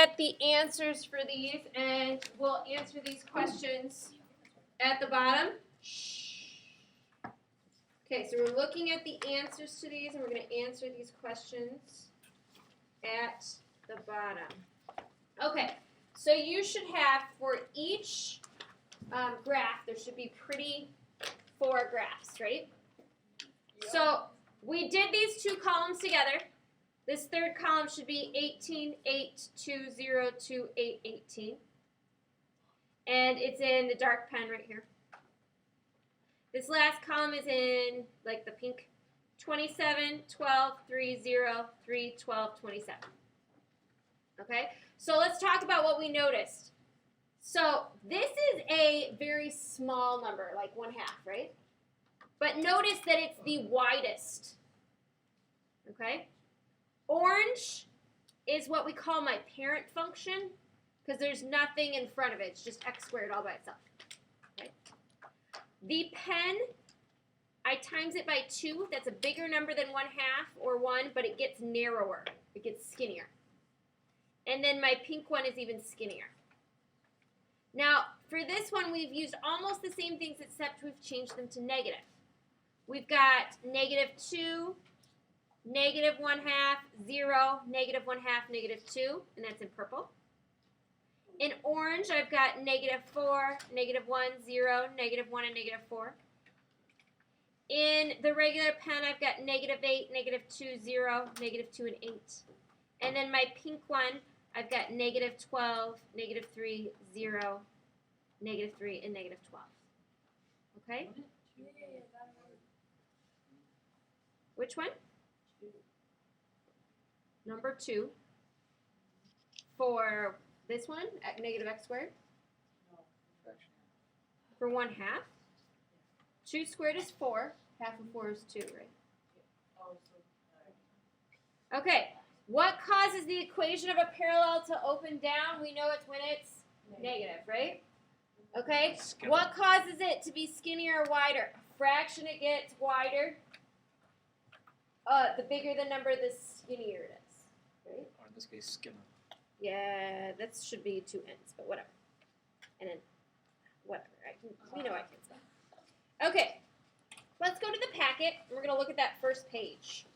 at the answers for these, and we'll answer these questions at the bottom. Okay, so we're looking at the answers to these, and we're going to answer these questions at the bottom. Okay, so you should have, for each graph, there should be pretty 4 graphs, right? Yep. So we did these 2 columns together. This third column should be 18, 8, 2, 0, 2, 8, 18. And it's in the dark pen right here. This last column is in, like, the pink, 27, 12, 3, 0, 3, 12, 27. Okay? So let's talk about what we noticed. So this is a very small number, like 1/2, right? But notice that it's the widest. Okay? Orange is what we call my parent function, because there's nothing in front of it. It's just x squared all by itself. Okay? The pen, I times it by 2. That's a bigger number than 1/2 or 1, but it gets narrower. It gets skinnier. And then my pink one is even skinnier. Now, for this one, we've used almost the same things, except we've changed them to negative. We've got -2, -1/2, 0, -1/2, -2, and that's in purple. In orange, I've got -4, -1, 0, -1, and -4. In the regular pen, I've got -8, -2, 0, -2, and 8. And then my pink one, I've got -12, -3, 0, -3, and -12. Okay? Which one? Number 2. For this one, at -x squared? For 1/2? 2 squared is 4. Half of 4 is 2, right? Okay. What causes the equation of a parallel to open down? We know it's when it's negative, right? Okay. What causes it to be skinnier or wider? A fraction it gets wider. The bigger the number, the skinnier it is, right? Or in this case, skinner. Yeah, that should be 2 n's, but whatever. And then whatever. We know I can spell. Okay. Let's go to the packet. We're going to look at that first page.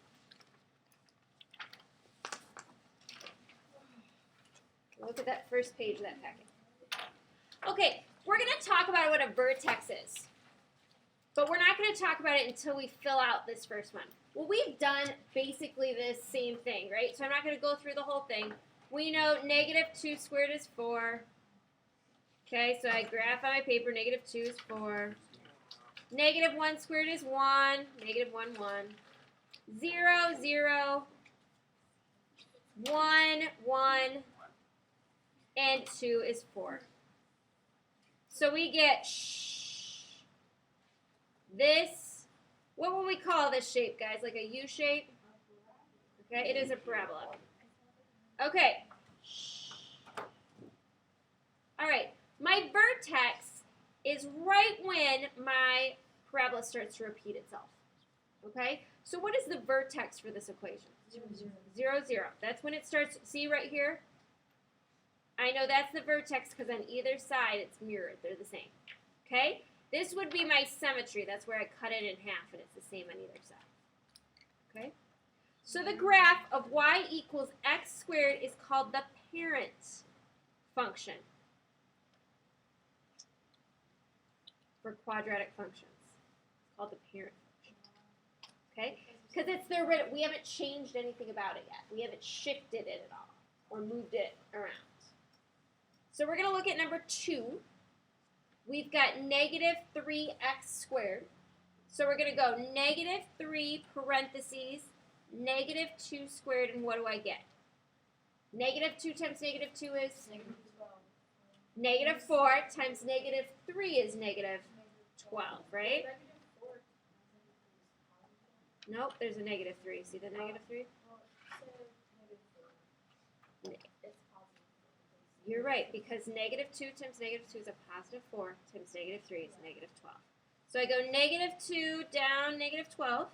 Look at that first page of that packet. Okay, we're going to talk about what a vertex is. But we're not going to talk about it until we fill out this first one. Well, we've done basically the same thing, right? So I'm not going to go through the whole thing. We know -2 squared is 4. Okay, so I graph on my paper, -2 is 4. -1 squared is 1. -1, 1. 0, 0. 1, 1. And 2 is 4. So we get this. What will we call this shape, guys? Like a U shape? Okay, it is a parabola. Okay. All right. My vertex is right when my parabola starts to repeat itself. Okay? So what is the vertex for this equation? 0, 0. 0, 0. That's when it starts. See right here? I know that's the vertex because on either side it's mirrored. They're the same. Okay? This would be my symmetry. That's where I cut it in half and it's the same on either side. Okay? So the graph of y equals x squared is called the parent function for quadratic functions. It's called the parent function. Okay? Because it's we haven't changed anything about it yet. We haven't shifted it at all or moved it around. So we're going to look at number 2. We've got -3x squared. So we're going to go -3 parentheses, -2 squared, and what do I get? -2 times -2 is? -4 times -3 is -12, right? Nope, there's a -3. See the -3? You're right, because -2 times -2 is a +4 times -3 is -12. So I go -2 down -12.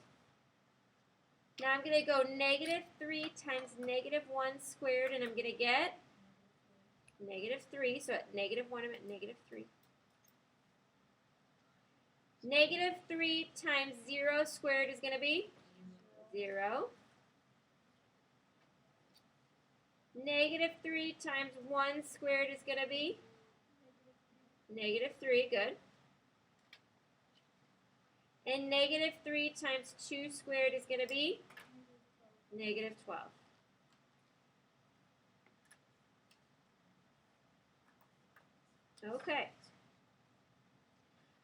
Now I'm going to go -3 times -1 squared, and I'm going to get negative 3. So at negative 1, I'm at negative 3. Negative 3 times 0 squared is going to be 0. Negative 3 times 1 squared is going to be negative 3. Good. And negative 3 times 2 squared is going to be negative 12. Okay.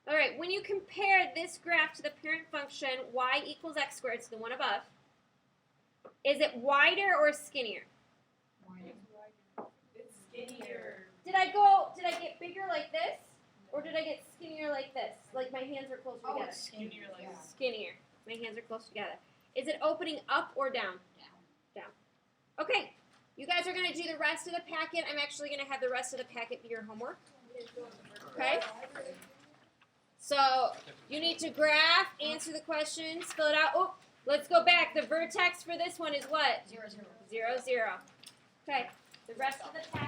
All right, when you compare this graph to the parent function y equals x squared, so the one above, is it wider or skinnier? It's skinnier. Did I get bigger like this? Or did I get skinnier like this? Like my hands are closer together? Skinnier like that. Skinnier. My hands are close together. Is it opening up or down? Down. Okay. You guys are going to do the rest of the packet. I'm actually going to have the rest of the packet be your homework. Okay? So you need to graph, answer the questions, fill it out. Oh, let's go back. The vertex for this one is what? 0, 0. 0, 0. Okay. The rest of the packet.